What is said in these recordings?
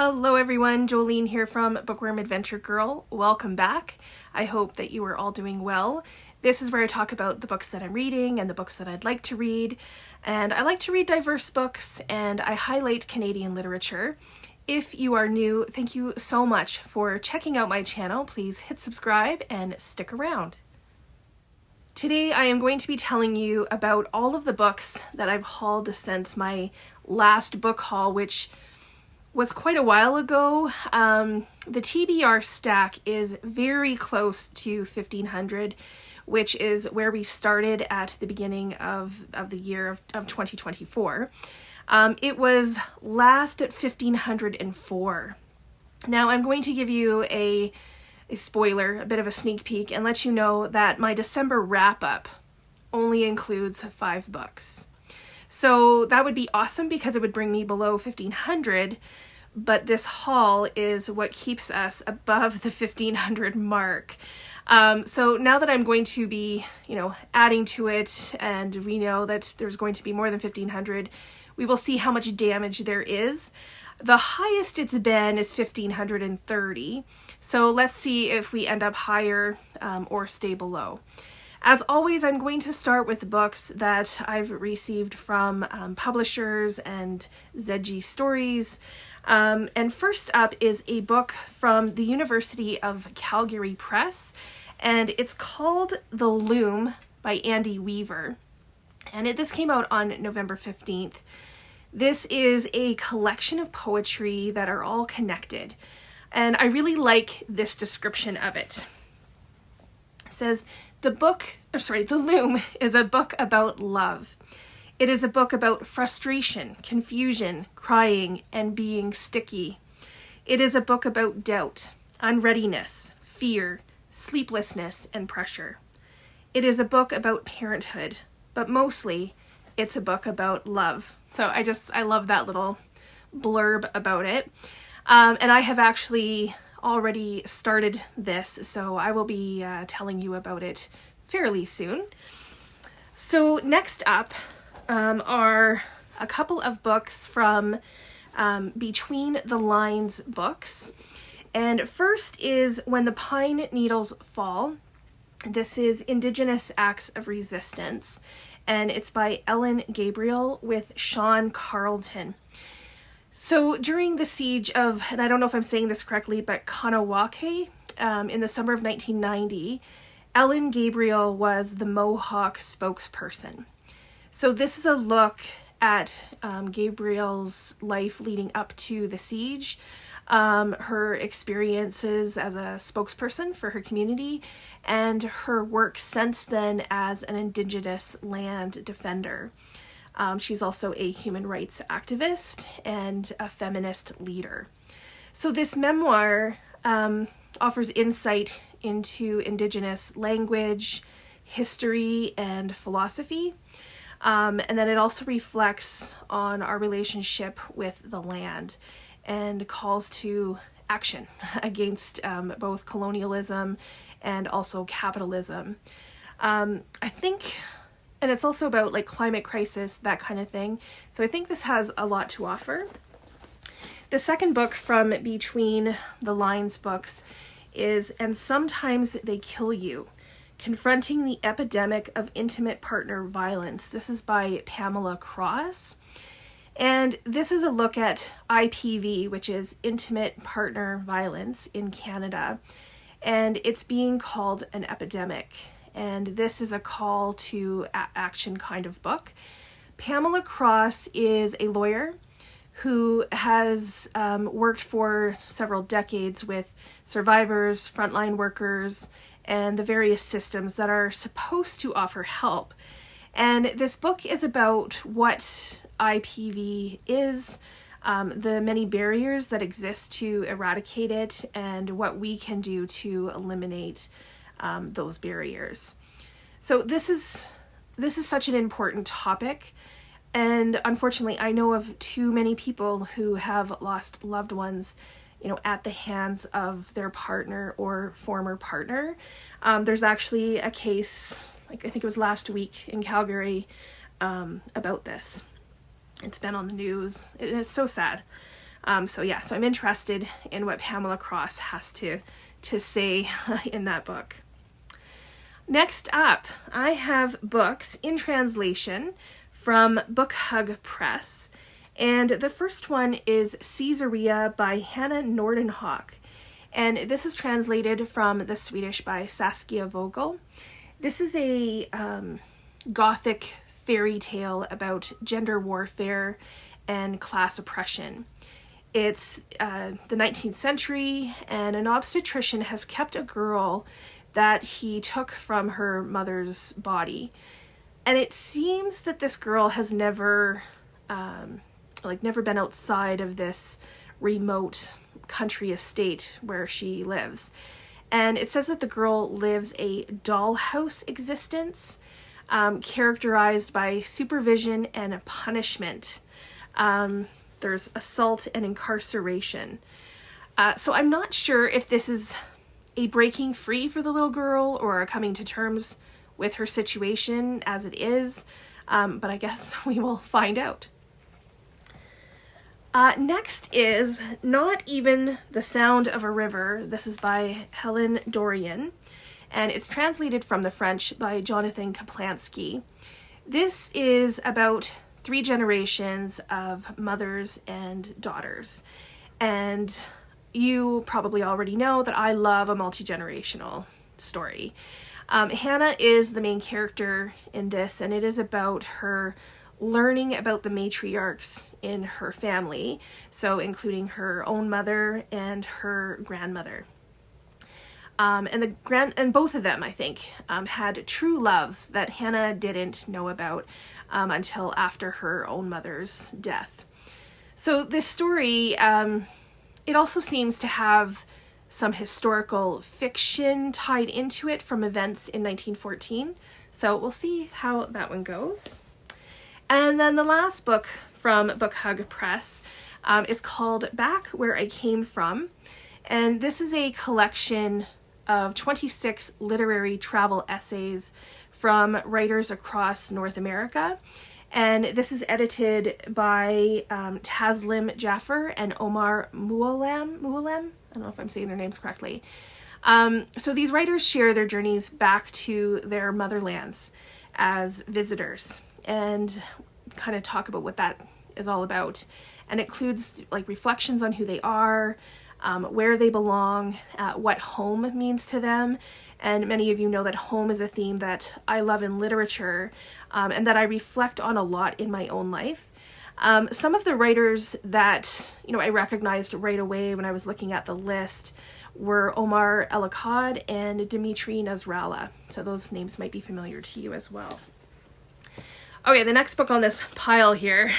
Hello everyone, Jolene here from Bookworm Adventure Girl. Welcome back. I hope that you are all doing well. This is where I talk about the books that I'm reading and the books that I'd like to read. And I like to read diverse books and I highlight Canadian literature. If you are new, thank you so much for checking out my channel. Please hit subscribe and stick around. Today I am going to be telling you about all of the books that I've hauled since my last book haul, which was quite a while ago. The TBR stack is very close to 1,500, which is where we started at the beginning of the year of 2024. It was last at 1,504. Now I'm going to give you a spoiler, a bit of a sneak peek, and let you know that my December wrap-up only includes 5 books. So that would be awesome because it would bring me below 1,500, but this haul is what keeps us above the 1,500 mark. So now that I'm going to be, adding to it, and we know that there's going to be more than 1,500, we will see how much damage there is. The highest it's been is 1,530. So let's see if we end up higher or stay below. As always, I'm going to start with books that I've received from publishers and ZG Stories. And first up is a book from the University of Calgary Press, and it's called The Loom by Andy Weaver. And this came out on November 15th. This is a collection of poetry that are all connected, and I really like this description of it. It says, The Loom is a book about love. It is a book about frustration, confusion, crying, and being sticky. It is a book about doubt, unreadiness, fear, sleeplessness, and pressure. It is a book about parenthood, but mostly it's a book about love. So I love that little blurb about it. And I have actually already started this, so I will be telling you about it fairly soon. So next up are a couple of books from Between the Lines books. And first is When the Pine Needles Fall. This is Indigenous Acts of Resistance, and it's by Ellen Gabriel with Sean Carleton. So during the siege of, and I don't know if I'm saying this correctly, but Kahnawake, in the summer of 1990, Ellen Gabriel was the Mohawk spokesperson. So this is a look at Gabriel's life leading up to the siege, her experiences as a spokesperson for her community, and her work since then as an Indigenous land defender. She's also a human rights activist and a feminist leader. So this memoir offers insight into Indigenous language, history, and philosophy. And then it also reflects on our relationship with the land and calls to action against both colonialism and also capitalism. I think, and it's also about like climate crisis, that kind of thing. So I think this has a lot to offer. The second book from Between the Lines books is And Sometimes They Kill You, Confronting the Epidemic of Intimate Partner Violence. This is by Pamela Cross. And this is a look at IPV, which is Intimate Partner Violence in Canada. And it's being called an epidemic. And this is a call to action kind of book. Pamela Cross is a lawyer who has worked for several decades with survivors, frontline workers, and the various systems that are supposed to offer help. And this book is about what IPV is, the many barriers that exist to eradicate it, and what we can do to eliminate those barriers. So this is such an important topic, and unfortunately I know of too many people who have lost loved ones at the hands of their partner or former partner. There's actually a case, I think it was last week in Calgary, about this. It's been on the news. It's so sad. So I'm interested in what Pamela Cross has to say in that book. Next up, I have books in translation from Book Hug Press, and the first one is Caesaria by Hanna Nordenhok, and this is translated from the Swedish by Saskia Vogel. This is a Gothic fairy tale about gender warfare and class oppression. It's the 19th century, and an obstetrician has kept a girl that he took from her mother's body. And it seems that this girl has never been outside of this remote country estate where she lives. And it says that the girl lives a dollhouse existence, characterized by supervision and punishment. There's assault and incarceration. So I'm not sure if this is a breaking free for the little girl or a coming to terms with her situation as it is, but I guess we will find out. Next is Not Even the Sound of a River. This is by Helene Dorion, and it's translated from the French by Jonathan Kaplansky. This is about 3 generations of mothers and daughters, and you probably already know that I love a multi-generational story. Hanna is the main character in this, and it is about her learning about the matriarchs in her family, so including her own mother and her grandmother. And both of them, I think, had true loves that Hanna didn't know about until after her own mother's death. So this story, it also seems to have some historical fiction tied into it from events in 1914. So we'll see how that one goes. And then the last book from Book Hug Press is called Back Where I Came From. And this is a collection of 26 literary travel essays from writers across North America. And this is edited by Taslim, Jaffer, and Omar Mouallem. I don't know if I'm saying their names correctly. So these writers share their journeys back to their motherlands as visitors and kind of talk about what that is all about. And it includes like reflections on who they are, where they belong, what home means to them. And many of you know that home is a theme that I love in literature, and that I reflect on a lot in my own life. Some of the writers that, I recognized right away when I was looking at the list were Omar El-Akkad and Dimitri Nasrallah. So those names might be familiar to you as well. Okay, the next book on this pile here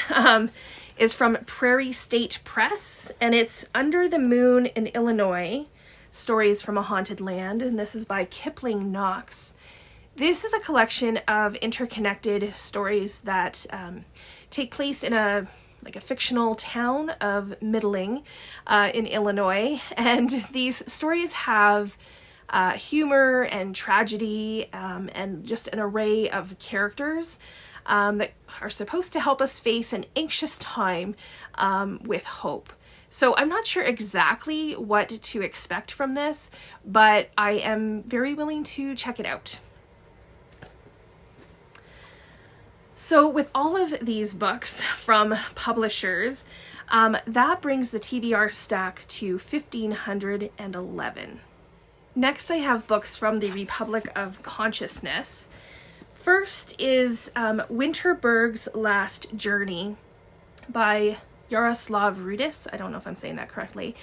is from Prairie State Press, and it's Under the Moon in Illinois, Stories from a Haunted Land, and this is by Kipling Knox. This is a collection of interconnected stories that take place in a fictional town of Middling in Illinois, and these stories have humor and tragedy and just an array of characters that are supposed to help us face an anxious time with hope. So I'm not sure exactly what to expect from this, but I am very willing to check it out. So with all of these books from publishers, that brings the TBR stack to 1,511. Next, I have books from the Republic of Consciousness. First is Winterberg's Last Journey by Jaroslav Rudis. I don't know if I'm saying that correctly.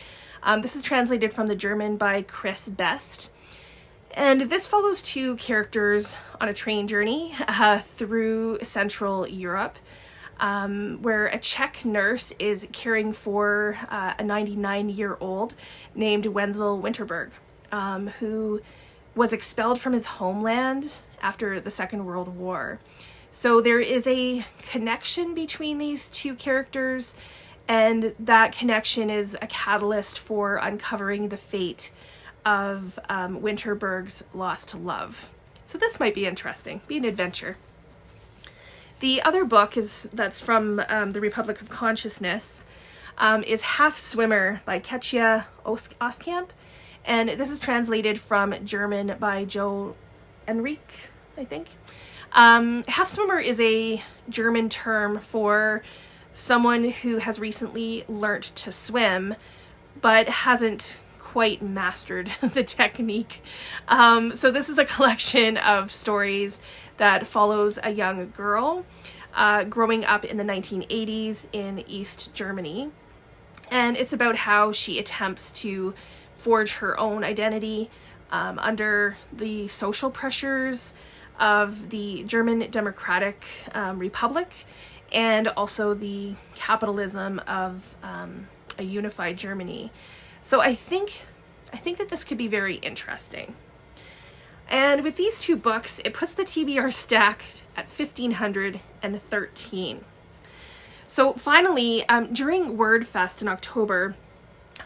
This is translated from the German by Chris Best. And this follows 2 characters on a train journey through Central Europe, where a Czech nurse is caring for a 99-year-old named Wenzel Winterberg, who was expelled from his homeland after the Second World War. So there is a connection between these 2 characters, and that connection is a catalyst for uncovering the fate of Winterberg's lost love. So this might be interesting, be an adventure. The other book that's from the Republic of Consciousness is Half Swimmer by Ketja Ostkamp. And this is translated from German by Joe Enrique, I think. Half Swimmer is a German term for someone who has recently learnt to swim, but hasn't quite mastered the technique. So this is a collection of stories that follows a young girl growing up in the 1980s in East Germany. And it's about how she attempts to forge her own identity under the social pressures of the German Democratic Republic, and also the capitalism of a unified Germany. So I think that this could be very interesting. And with these two books, it puts the TBR stack at 1,513. So finally, during WordFest in October,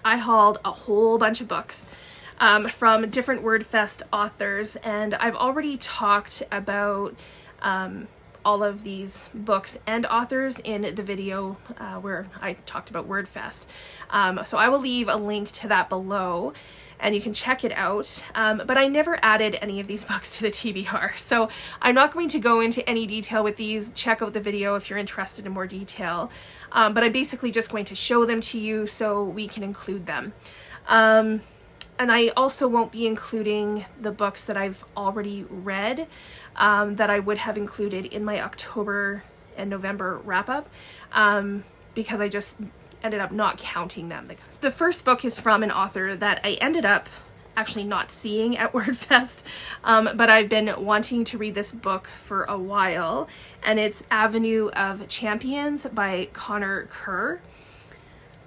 I hauled a whole bunch of books from different WordFest authors, and I've already talked about all of these books and authors in the video where I talked about WordFest. So I will leave a link to that below, and you can check it out. But I never added any of these books to the TBR, so I'm not going to go into any detail with these. Check out the video if you're interested in more detail. But I'm basically just going to show them to you so we can include them. And I also won't be including the books that I've already read that I would have included in my October and November wrap-up, because I just ended up not counting them. The first book is from an author that I ended up actually not seeing at WordFest, but I've been wanting to read this book for a while, and it's Avenue of Champions by Connor Kerr.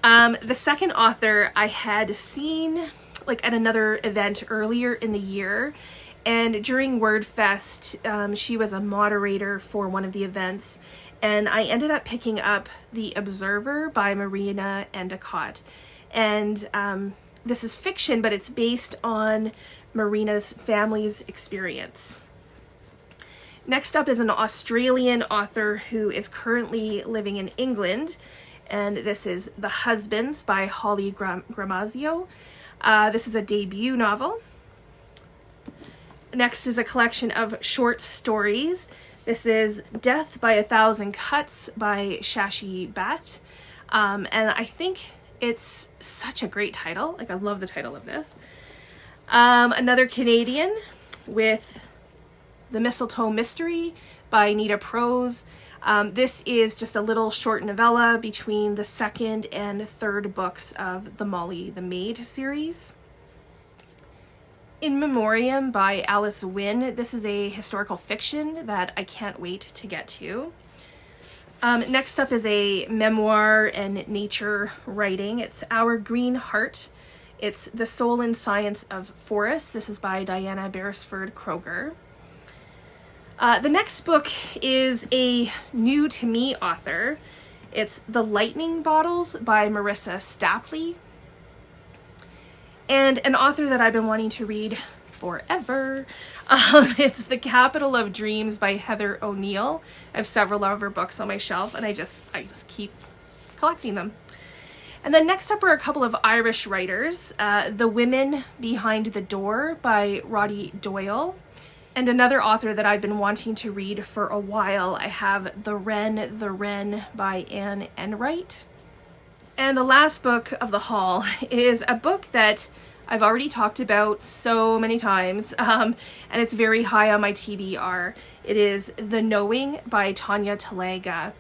The second author I had seen like at another event earlier in the year, and during WordFest she was a moderator for one of the events, and I ended up picking up The Observer by Marina Endicott. And this is fiction, but it's based on Marina's family's experience. Next up is an Australian author who is currently living in England, and this is The Husbands by Holly Gramazio. This is a debut novel. Next is a collection of short stories. This is Death by a Thousand Cuts by Shashi Bhatt. And I think it's such a great title. Like, I love the title of this. Another Canadian with The Mistletoe Mystery by Nita Prose. This is just a little short novella between the second and third books of the Molly the Maid series. In Memoriam by Alice Wynne. This is a historical fiction that I can't wait to get to. Next up is a memoir and nature writing. It's Our Green Heart. It's The Soul and Science of Forests. This is by Diana Beresford Kroger. The next book is a new to me author. It's The Lightning Bottles by Marissa Stapley. And an author that I've been wanting to read forever. It's The Capital of Dreams by Heather O'Neill. I have several of her books on my shelf, and I just keep collecting them. And then next up are a couple of Irish writers. The Women Behind the Door by Roddy Doyle. And another author that I've been wanting to read for a while, I have The Wren by Anne Enright. And the last book of the haul is a book that I've already talked about so many times, and it's very high on my TBR. It is The Knowing by Tanya Talaga.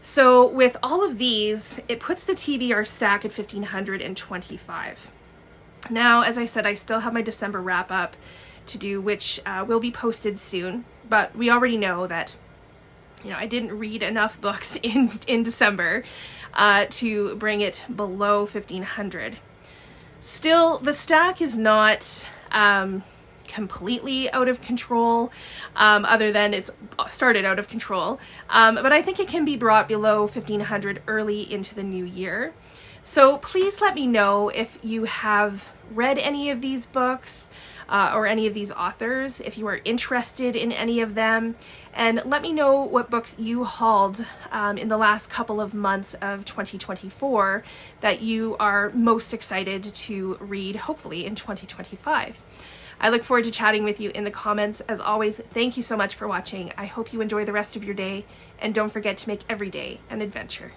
So with all of these, it puts the TBR stack at 1,525. Now, as I said, I still have my December wrap-up to do, which will be posted soon, but we already know that, you know, I didn't read enough books in December to bring it below 1,500. Still, the stack is not completely out of control, other than it's started out of control, but I think it can be brought below 1,500 early into the new year. So please let me know if you have read any of these books, or any of these authors, if you are interested in any of them, and let me know what books you hauled in the last couple of months of 2024 that you are most excited to read, hopefully in 2025. I look forward to chatting with you in the comments. As always, thank you so much for watching. I hope you enjoy the rest of your day, and don't forget to make every day an adventure.